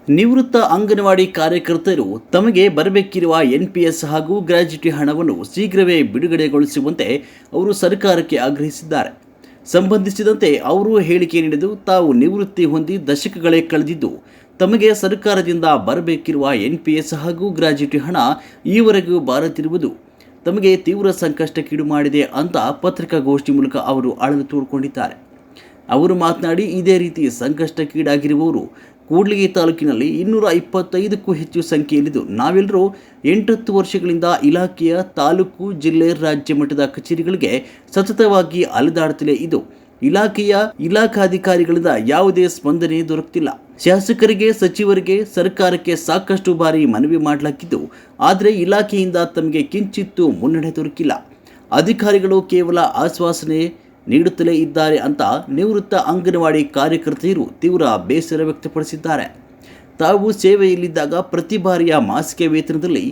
ನಿವೃತ್ತ ಅಂಗನವಾಡಿ ಕಾರ್ಯಕರ್ತರು ತಮಗೆ ಬರಬೇಕಿರುವ NPS ಹಾಗೂ ಗ್ರ್ಯಾಚ್ಯುಟಿ ಹಣವನ್ನು ಶೀಘ್ರವೇ ಬಿಡುಗಡೆಗೊಳಿಸುವಂತೆ ಅವರು ಸರ್ಕಾರಕ್ಕೆ ಆಗ್ರಹಿಸಿದ್ದಾರೆ. ಸಂಬಂಧಿಸಿದಂತೆ ಅವರು ಹೇಳಿಕೆ ನೀಡಿದ್ದು, ತಾವು ನಿವೃತ್ತಿ ಹೊಂದಿ ದಶಕಗಳೇ ಕಳೆದಿದ್ದು ತಮಗೆ ಸರ್ಕಾರದಿಂದ ಬರಬೇಕಿರುವ NPS ಹಾಗೂ ಗ್ರ್ಯಾಚ್ಯುಟಿ ಹಣ ಈವರೆಗೂ ಬಾರದಿರುವುದು ತಮಗೆ ತೀವ್ರ ಸಂಕಷ್ಟಕ್ಕೀಡು ಮಾಡಿದೆ ಅಂತ ಪತ್ರಿಕಾಗೋಷ್ಠಿ ಮೂಲಕ ಅವರು ಅಳಲು ತೋಡಿಕೊಂಡಿದ್ದಾರೆ. ಅವರು ಮಾತನಾಡಿ, ಇದೇ ರೀತಿ ಸಂಕಷ್ಟಕ್ಕೀಡಾಗಿರುವವರು ಕೂಡ್ಲಿಗಿ ತಾಲೂಕಿನಲ್ಲಿ 225ಕ್ಕೂ ಹೆಚ್ಚು ಸಂಖ್ಯೆಯಲ್ಲಿದ್ದು, ನಾವೆಲ್ಲರೂ 8-10 ವರ್ಷಗಳಿಂದ ಇಲಾಖೆಯ ತಾಲೂಕು, ಜಿಲ್ಲೆ, ರಾಜ್ಯ ಮಟ್ಟದ ಕಚೇರಿಗಳಿಗೆ ಸತತವಾಗಿ ಅಲೆದಾಡುತ್ತಲೇ ಇದು ಇಲಾಖೆಯ ಇಲಾಖಾಧಿಕಾರಿಗಳಿಂದ ಯಾವುದೇ ಸ್ಪಂದನೆ ದೊರಕುತ್ತಿಲ್ಲ. ಶಾಸಕರಿಗೆ, ಸಚಿವರಿಗೆ, ಸರ್ಕಾರಕ್ಕೆ ಸಾಕಷ್ಟು ಬಾರಿ ಮನವಿ ಮಾಡಲಾಗಿದ್ದು, ಆದರೆ ಇಲಾಖೆಯಿಂದ ತಮಗೆ ಕಿಂಚಿತ್ತೂ ಮುನ್ನಡೆ ದೊರಕಿಲ್ಲ. ಅಧಿಕಾರಿಗಳು ಕೇವಲ ಆಶ್ವಾಸನೆ ನೀಡುತ್ತಲೇ ಇದ್ದಾರೆ ಅಂತ ನಿವೃತ್ತ ಅಂಗನವಾಡಿ ಕಾರ್ಯಕರ್ತೆಯರು ತೀವ್ರ ಬೇಸರ ವ್ಯಕ್ತಪಡಿಸಿದ್ದಾರೆ. ತಾವು ಸೇವೆಯಲ್ಲಿದ್ದಾಗ ಪ್ರತಿ ಬಾರಿಯ ಮಾಸಿಕ ವೇತನದಲ್ಲಿ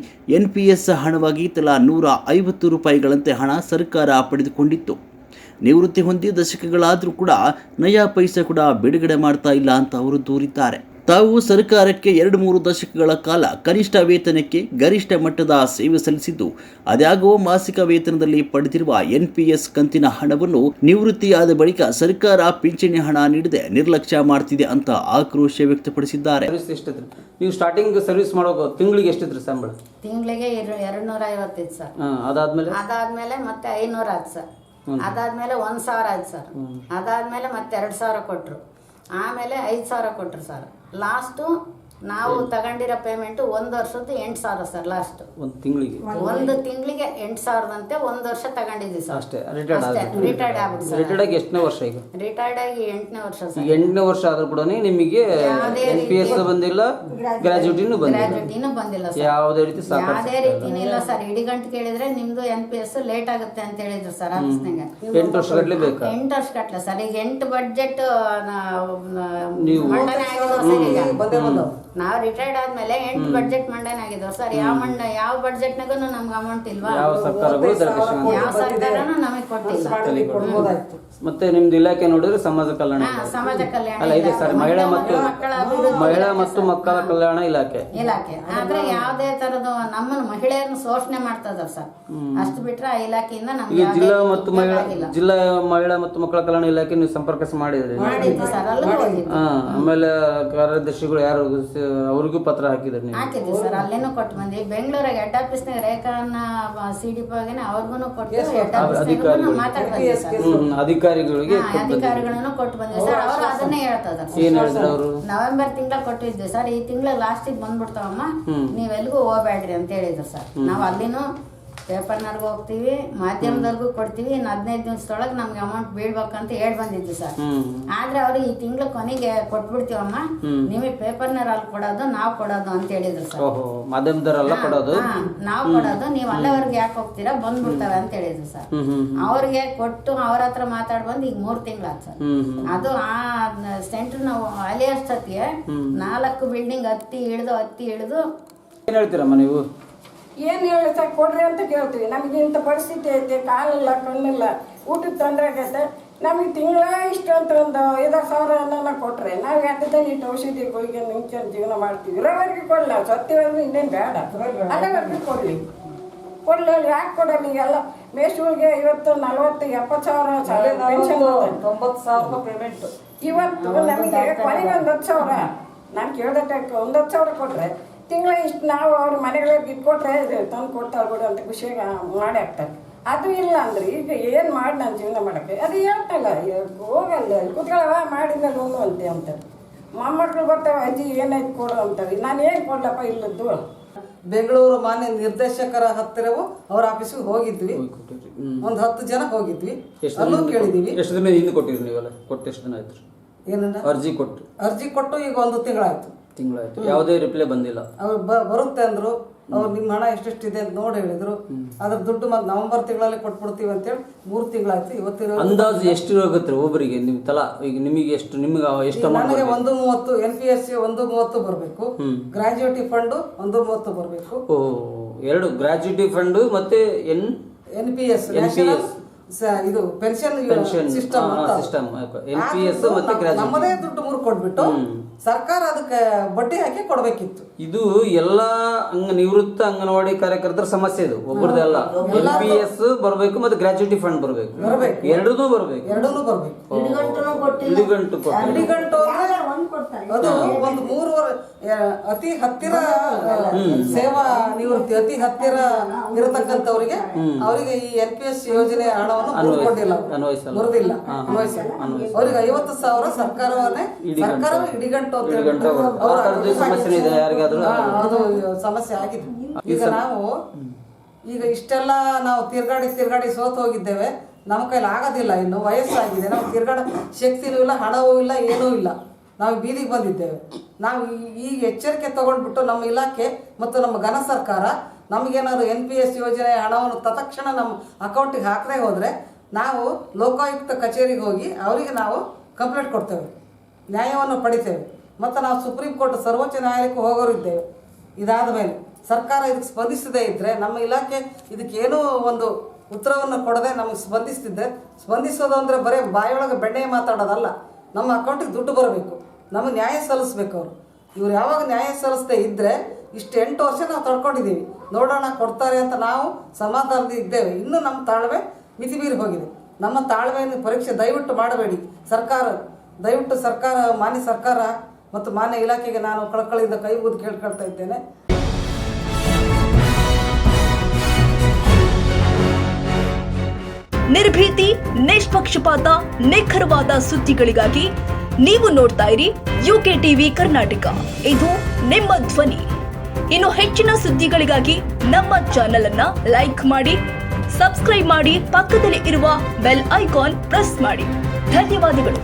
NPS ಹಣವಾಗಿ ತಲಾ 150 ರೂಪಾಯಿಗಳಂತೆ ಹಣ ಸರ್ಕಾರ ಪಡೆದುಕೊಂಡಿತ್ತು. ನಿವೃತ್ತಿ ಹೊಂದಿ ದಶಕಗಳಾದರೂ ಕೂಡ ನಯಾ ಪೈಸೆ ಕೂಡ ಬಿಡುಗಡೆ ಮಾಡ್ತಾ ಇಲ್ಲ ಅಂತ ಅವರು ದೂರಿದ್ದಾರೆ. ತಾವು ಸರ್ಕಾರಕ್ಕೆ 2-3 ದಶಕಗಳ ಕಾಲ ಕನಿಷ್ಠ ವೇತನಕ್ಕೆ ಗರಿಷ್ಠ ಮಟ್ಟದ ಸೇವೆ ಸಲ್ಲಿಸಿದ್ದು, ಅದ್ಯಾಗೋ ಮಾಸಿಕ ವೇತನದಲ್ಲಿ ಪಡೆದಿರುವ NPS ಕಂತಿನ ಹಣವನ್ನು ನಿವೃತ್ತಿಯಾದ ಬಳಿಕ ಸರ್ಕಾರ ಪಿಂಚಣಿ ಹಣ ನೀಡದೆ ನಿರ್ಲಕ್ಷ್ಯ ಮಾಡ್ತಿದೆ ಅಂತ ಆಕ್ರೋಶ ವ್ಯಕ್ತಪಡಿಸಿದ್ದಾರೆ. ನೀವು ಸ್ಟಾರ್ಟಿಂಗ್ ಸರ್ವಿಸ್ ಮಾಡೋ ತಿಂಗಳಿಗೆ ಎಷ್ಟಿದ್ರಿ ಸಂಬಳ? ತಿಂಗಳಿಗೆ 250 ಸರ್. ಅದಾದ್ಮೇಲೆ ಮತ್ತೆ 500 ಆಯ್ತು ಸರ್. ಅದಾದ್ಮೇಲೆ 1000 ಆಯ್ತು ಸರ್. ಅದಾದ್ಮೇಲೆ ಮತ್ತೆ 2000 ಕೊಟ್ರು. ಆಮೇಲೆ 5000 ಕೊಟ್ರು ಸರ್. ಲಾಸ್ಟು ನಾವು ತಗೊಂಡಿರೋ ಪೇಮೆಂಟ್ 1 ವರ್ಷದ್ದು 8000 ಸರ್. ಲಾಸ್ಟ್ ಒಂದು ತಿಂಗಳಿಗೆ 8000 ಅಂತೆ 1 ವರ್ಷ ತಗೊಂಡಿದ್ವಿ ಸರ್. ಅಷ್ಟೇ. ರಿಟೈರ್ಡ್ ಆಗ್ಬಿಟ್ಟು ಸರ್. ರಿಟೈರ್ಡ್ ಆಗಿ ಎಷ್ಟನೇ ವರ್ಷ ಈಗ? ರಿಟೈರ್ಡ್ ಆಗಿ 8ನೇ ವರ್ಷ ಸರ್. 8ನೇ ವರ್ಷ ಆದ್ರೂ ಕೂಡ ನಿಮಗೆ NPS ಬಂದಿಲ್ಲ, ಗ್ರ್ಯಾಚ್ಯುಟಿನೂ ಬಂದಿಲ್ಲ ಸರ್. ಯಾವುದೇ ರೀತಿ ಯಾವುದೇ ರೀತಿನೂ ಇಲ್ಲ ಸರ್. ಇಡಿಗಂಟು ಕೇಳಿದ್ರೆ ನಿಮ್ದು NPS ಲೇಟ್ ಆಗುತ್ತೆ ಅಂತ ಹೇಳಿದ್ರು ಸರ್ ಆಫೀಸ್ನಾಗ. 8 ವರ್ಷ ಗಟ್ಟಲೆ ಬೇಕಾ? 8 ವರ್ಷ ಗಟ್ಟಲೆ ಸರ್. ಈಗ 8 ಬಡ್ಜೆಟ್ ಮಂಡನೆ ಆಗಿರೋ ಸರ್. ಈಗ ನಾವು ರಿಟೈರ್ಡ್ ಆದ್ಮೇಲೆ 8 ಬಡ್ಜೆಟ್ ಮಂಡನೆ ಆಗಿದ್ವು ಸರ್. ಯಾವ ಬಡ್ಜೆಟ್ನಾಗೂ ನಮ್ಗೆ ಅಮೌಂಟ್ ಇಲ್ವಾ? ಯಾವ ಸರ್ಕಾರನೂ ನಮಗೆ ಕೊಟ್ಟಿಲ್ಲ. ಮತ್ತೆ ನಿಮ್ದು ಇಲಾಖೆ ನೋಡಿದ್ರೆ ಸಮಾಜ ಕಲ್ಯಾಣ ಅಲ್ಲ ಇದೆ ಸರ್. ಮಹಿಳಾ ಮತ್ತು ಮಕ್ಕಳ ಕಲ್ಯಾಣ ಇಲಾಖೆ. ಆದ್ರೆ ಯಾವುದೇ ತರದ್ದು ನಮ್ಮನ್ನು ಮಹಿಳೆಯರನ್ನು ಶೋಷಣೆ ಮಾಡ್ತಾ ಇದಾರೆ ಸರ್. ಅಷ್ಟು ಬಿಟ್ರೆ ಆ ಇಲಾಖೆಯಿಂದ ನಮ್ಗೆ ಜಿಲ್ಲಾ ಮಹಿಳಾ ಮತ್ತು ಮಕ್ಕಳ ಕಲ್ಯಾಣ ಇಲಾಖೆ ನೀವು ಸಂಪರ್ಕ ಮಾಡಿದ್ರಿ? ಮಾಡಿದ್ವಿ ಸರ್. ಆಮೇಲೆ ಕಾರ್ಯದರ್ಶಿಗಳು ಯಾರು ಅವ್ರಿಗೂ ಪತ್ರ ಹಾಕಿದ್ರಿ? ಹಾಕಿದ್ವಿ ಸರ್. ಅಲ್ಲೇನೂ ಕೊಟ್ಟು ಬಂದ್ವಿ. ಬೆಂಗಳೂರಾಗ ಹೆಡ್ ಆಫೀಸ್ನಾಗ ರೇಖಾನ CDP ಅವ್ರಿಗೂ ಕೊಟ್ಟು ಹೆಡ್ ಆಫೀಸ್ ಮಾತಾಡ್ ಬಂದ್ವಿ ಸರ್. ಅಧಿಕಾರಿಗಳನ್ನು ಕೊಟ್ಟು ಬಂದ್ವಿ ಸರ್. ಅವರು ಅದನ್ನೇ ಹೇಳ್ತಾ ಇದಾರೆ. ನವೆಂಬರ್ ತಿಂಗಳ ಕೊಟ್ಟಿದ್ವಿ ಸರ್. ಈ ತಿಂಗಳ ಲಾಸ್ಟಿಗೆ ಬಂದ್ಬಿಡ್ತಾವಮ್ಮ, ನೀವೆಲ್ಗೂ ಹೋಗ್ಬೇಡ್ರಿ ಅಂತ ಹೇಳಿದ್ರು ಸರ್. ನಾವು ಅಲ್ಲಿನೂ ಪೇಪರ್ನವ್ರಿಗೂ ಹೋಗ್ತೀವಿ, ಮಾಧ್ಯಮದವ್ರಿಗೂ ಕೊಡ್ತೀವಿ. ಇನ್ನು 15 ದಿವಸದೊಳಗೆ ನಮ್ಗೆ ಅಮೌಂಟ್ ಬೀಳ್ಬೇಕಂತ ಹೇಳಿ ಬಂದಿದ್ವಿ ಸರ್. ಆದ್ರೆ ಅವ್ರು ಈ ತಿಂಗಳ ಕೊನೆಗೆ ಕೊಟ್ಬಿಡ್ತೀವಮ್ಮ, ನಿಮಗೆ ಪೇಪರ್ನವ್ರು ಅಲ್ಲಿ ಕೊಡೋದು, ನಾವು ಕೊಡೋದು ಅಂತ ಹೇಳಿದ್ರು ಸರ್. ಮಾಧ್ಯಮದವರೆಲ್ಲ ಕೊಡೋದು, ನಾವು ಕೊಡೋದು, ನೀವು ಅಲ್ಲವರೆಗೆ ಯಾಕೆ ಹೋಗ್ತೀರಾ, ಬಂದ್ಬಿಡ್ತವೆ ಅಂತ ಹೇಳಿದ್ರು ಸರ್. ಅವ್ರಿಗೆ ಕೊಟ್ಟು ಅವ್ರ ಹತ್ರ ಮಾತಾಡ್ ಬಂದು ಈಗ 3 ತಿಂಗಳಾಯ್ತು ಸರ್. ಅದು ಆ ಸೆಂಟರ್ ನಾವು ಅಲಿಯಷ್ಟೊತ್ತಿಗೆ 4 ಬಿಲ್ಡಿಂಗ್ ಹತ್ತಿ ಇಳಿದು ಏನ್ ಹೇಳ್ತೀರಮ್ಮ ನೀವು? ಏನು ಹೇಳಿ ಸರ್, ಕೊಡ್ರಿ ಅಂತ ಕೇಳ್ತೀವಿ. ನಮಗೆ ಇಂಥ ಪರಿಸ್ಥಿತಿ ಐತೆ, ಕಾಲಿಲ್ಲ, ಕಣ್ಣಿಲ್ಲ, ಊಟದ ತೊಂದರೆ ಆಗೈತೆ. ನಮಗೆ ತಿಂಗಳ ಇಷ್ಟು ಅಂತ ಒಂದು 5,000 ಕೊಟ್ಟರೆ ನಾವು ಯಾಕಂದ್ರೆ ಇಟ್ಟು ಔಷಧಿ ಹೋಗಿ ನಿಂತ್ಕೊಂಡು ಜೀವನ ಮಾಡ್ತೀವಿ. ಇರೋವರೆಗೆ ಕೊಡಲ್ಲ, ಸತ್ಯವಂದ್ರೆ ಇನ್ನೇನು ಬೇಡ, ಅಲ್ಲವರೆಗೆ ಕೊಡಲಿ. ಯಾಕೆ ಕೊಡೋಲ್ಲ? ಈಗೆಲ್ಲ ಮೇಷ್ಗಳಿಗೆ 50, 40, 70,000 ಪೆನ್ಷನ್, 90,000 ಪೇಮೆಂಟ್. ಇವತ್ತು ನಮಗೆ ಕೊನೆಗೆ 10,000 ನಾನು ಕೇಳ್ದಕ್ಕೆ 10,000 ಕೊಟ್ಟರೆ ತಿಂಗಳ ಇಷ್ಟು ನಾವು ಅವ್ರ ಮನೆಗಳಿಗೆ ಇಟ್ಕೊಟ್ರೆ ತಂದು ಕೊಡ್ತಾರೆ ಬಿಡು ಅಂತ ಖುಷಿಯಾಗಿ ಮಾಡಿ ಹಾಕ್ತಾರೆ. ಅದು ಇಲ್ಲ ಅಂದ್ರೆ ಈಗ ಏನು ಮಾಡಿ ನಾನು ಜೀವನ ಮಾಡೋಕ್ಕೆ ಅದು ಹೇಳ್ತಲ್ಲ, ಹೋಗಲ್ಲ ಕುತ್ಕೊಳ್ಳವ ಮಾಡಿದ್ಮೇಲೆ ಹೋಗು ಅಂತಾರೆ. ಮೊಮ್ಮಕ್ಕಳು ಬರ್ತಾವೆ, ಅಜ್ಜಿ ಏನಾಯ್ತು ಕೊಡು ಅಂತಾರೆ. ನಾನು ಏನು ಕೊಡ್ಲಪ್ಪ ಇಲ್ಲದ್ದು. ಬೆಂಗಳೂರು ಮಾನ್ಯ ನಿರ್ದೇಶಕರ ಹತ್ತಿರವೂ ಅವ್ರ ಆಫೀಸಿಗೆ ಹೋಗಿದ್ವಿ. ಒಂದು 10 ಜನ ಹೋಗಿದ್ವಿ, ಅಲ್ಲೂ ಕೇಳಿದೀವಿ. ಎಷ್ಟು ದಿನ ಹಿಂದೆ ಕೊಟ್ಟಿರಿ ನೀವೆಲ್ಲ? ಕೊಟ್ಟು ಎಷ್ಟು ದಿನ ಆಯ್ತು? ಏನನ್ನ ಅರ್ಜಿ ಕೊಟ್ಟು ಈಗ 1 ತಿಂಗಳಾಯ್ತು. ಯಾವುದೇ ರಿಪ್ಲೈ ಬಂದಿಲ್ಲ. ಅವ್ರು ಬರುತ್ತೆ ಅಂದ್ರು. ಅವ್ರು ನಿಮ್ಮ ಹಣ ಎಷ್ಟೆಷ್ಟಿದೆ ಅಂತ ನೋಡಿ ಹೇಳಿದ್ರು. ಅದ್ರ ದುಡ್ಡು ಮತ್ತೆ ನವೆಂಬರ್ ತಿಂಗಳಲ್ಲಿ ಕೊಟ್ಬಿಡ್ತೀವಿ ಅಂತೇಳಿ 3 ತಿಂಗಳಾಯ್ತು. ಇವತ್ತಿನ ಅಂದಾಜು ಎಷ್ಟು ಹೋಗುತ್ತೆ ಒಬ್ಬರಿಗೆ? ನಿಮ್ ತಲಾ ಈಗ ನಿಮಗೆ ಎಷ್ಟು? ನಿಮ್ಗೆ ಎಷ್ಟು? ನನಗೆ 130 NPS 130 ಬರಬೇಕು. ಗ್ರಾಜ್ಯುಟಿ ಫಂಡ್ 130 ಬರಬೇಕು. ಎರಡು ಗ್ರಾಜ್ಯುಟಿ ಫಂಡ್ ಮತ್ತೆ NPS ಇದು ಪೆನ್ಷನ್ ಸಿಸ್ಟಮ್ NPS ಮತ್ತೆ ನಮ್ಮದೇ ದುಡ್ಡು 3 ಕೊಟ್ಬಿಟ್ಟು ಸರ್ಕಾರ ಅದಕ್ಕೆ ಬಡ್ಡಿ ಹಾಕಿ ಕೊಡ್ಬೇಕಿತ್ತು. ಇದು ಎಲ್ಲ ನಿವೃತ್ತ ಅಂಗನವಾಡಿ ಕಾರ್ಯಕರ್ತರ ಸಮಸ್ಯೆ. ಇದು ಒಬ್ಬರದಲ್ಲ. NPS ಬರಬೇಕು ಮತ್ತು ಗ್ರಾಚ್ಯುಟಿ ಫಂಡ್ ಬರಬೇಕು, ಎರಡೂ ಬರಬೇಕು. ಇಡಿಗಂಟು ಅದು ಒಂದು 3 ವರ್ಷ ಅತಿ ಹತ್ತಿರ ಸೇವಾ ನಿವೃತ್ತಿ, ಅತಿ ಹತ್ತಿರ ಇರತಕ್ಕಂಥವ್ರಿಗೆ ಅವರಿಗೆ ಈ NPS ಯೋಜನೆ ಹಣವನ್ನು ಬರುದಿಲ್ಲ, ಅವ್ರಿಗೆ 50,000 ಸರ್ಕಾರವೇ ಇಡಿಗಂಟು ಅಂತ ಅದು ಸಮಸ್ಯೆ ಆಗಿದೆ. ಈಗ ನಾವು ಇಷ್ಟೆಲ್ಲ ನಾವು ತಿರ್ಗಾಡಿ ಸೋತು ಹೋಗಿದ್ದೇವೆ. ನಮ್ಮ ಕೈಲಿ ಆಗೋದಿಲ್ಲ, ಇನ್ನು ವಯಸ್ಸಾಗಿದೆ, ನಾವು ತಿರ್ಗಾಡ ಶಕ್ತಿನೂ ಇಲ್ಲ, ಹಣವೂ ಇಲ್ಲ, ಏನೂ ಇಲ್ಲ. ನಾವು ಬೀದಿಗೆ ಬಂದಿದ್ದೇವೆ. ನಾವು ಈಗ ಎಚ್ಚರಿಕೆ ತಗೊಂಡ್ಬಿಟ್ಟು ನಮ್ಮ ಇಲಾಖೆ ಮತ್ತು ನಮ್ಮ ಘನ ಸರ್ಕಾರ ನಮಗೇನಾದ್ರು NPS ಯೋಜನೆ ಹಣವನ್ನು ತತ್ಕ್ಷಣ ನಮ್ಮ ಅಕೌಂಟಿಗೆ ಹಾಕದೇ ಹೋದರೆ ನಾವು ಲೋಕಾಯುಕ್ತ ಕಚೇರಿಗೆ ಹೋಗಿ ಅವರಿಗೆ ನಾವು ಕಂಪ್ಲೇಂಟ್ ಕೊಡ್ತೇವೆ, ನ್ಯಾಯವನ್ನು ಪಡಿತೇವೆ. ಮತ್ತು ನಾವು ಸುಪ್ರೀಂ ಕೋರ್ಟ್, ಸರ್ವೋಚ್ಚ ನ್ಯಾಯಾಲಯಕ್ಕೆ ಹೋಗೋರಿದ್ದೇವೆ. ಇದಾದ ಮೇಲೆ ಸರ್ಕಾರ ಇದಕ್ಕೆ ಸ್ಪಂದಿಸದೇ ಇದ್ದರೆ, ನಮ್ಮ ಇಲಾಖೆ ಇದಕ್ಕೇನೂ ಒಂದು ಉತ್ತರವನ್ನು ಕೊಡದೆ ನಮಗೆ ಸ್ಪಂದಿಸೋದು ಅಂದರೆ ಬರೀ ಬಾಯೊಳಗೆ ಬೆಣ್ಣೆ ಮಾತಾಡೋದಲ್ಲ. ನಮ್ಮ ಅಕೌಂಟಿಗೆ ದುಡ್ಡು ಬರಬೇಕು, ನಮಗೆ ನ್ಯಾಯ ಸಲ್ಲಿಸ್ಬೇಕು ಅವರು. ಇವ್ರು ಯಾವಾಗ ನ್ಯಾಯ ಸಲ್ಲಿಸದೇ ಇದ್ದರೆ ಇಷ್ಟು 8 ವರ್ಷ ನಾವು ತಡ್ಕೊಂಡಿದ್ದೀವಿ, ನೋಡೋಣ ಕೊಡ್ತಾರೆ ಅಂತ ನಾವು ಸಮಾಧಾನದಿಂದ ಇದ್ದೇವೆ. ಇನ್ನೂ ನಮ್ಮ ತಾಳ್ಮೆ ಮಿತಿ ಮೀರಿ ಹೋಗಿದೆ. ನಮ್ಮ ತಾಳ್ಮೆಯನ್ನು ಪರೀಕ್ಷೆ ದಯವಿಟ್ಟು ಮಾಡಬೇಡಿ ಸರ್ಕಾರ, ದಯವಿಟ್ಟು ಸರ್ಕಾರ, ಮಾನ್ಯ ಸರ್ಕಾರ ಮತ್ತು ಮಾನ್ಯ ಇಲಾಖೆಗೆ ನಾನು ಕಳಕಳಿಯಿಂದ ಕೈ ಮುಗಿದು ಕೇಳ್ಕೊಳ್ತಾ ಇದ್ದೇನೆ. ನಿರ್ಭೀತಿ, ನಿಷ್ಪಕ್ಷಪಾತ, ನಿಖರವಾದ ಸುದ್ದಿಗಳಿಗಾಗಿ ನೀವು ನೋಡ್ತಾ ಇರಿ UK ಟಿವಿ ಕರ್ನಾಟಕ. ಇದು ನಿಮ್ಮ ಧ್ವನಿ. ಇನ್ನು ಹೆಚ್ಚಿನ ಸುದ್ದಿಗಳಿಗಾಗಿ ನಮ್ಮ ಚಾನೆಲ್ ಅನ್ನ ಲೈಕ್ ಮಾಡಿ, ಸಬ್ಸ್ಕ್ರೈಬ್ ಮಾಡಿ, ಪಕ್ಕದಲ್ಲಿ ಇರುವ ಬೆಲ್ ಐಕಾನ್ ಪ್ರೆಸ್ ಮಾಡಿ. ಧನ್ಯವಾದಗಳು.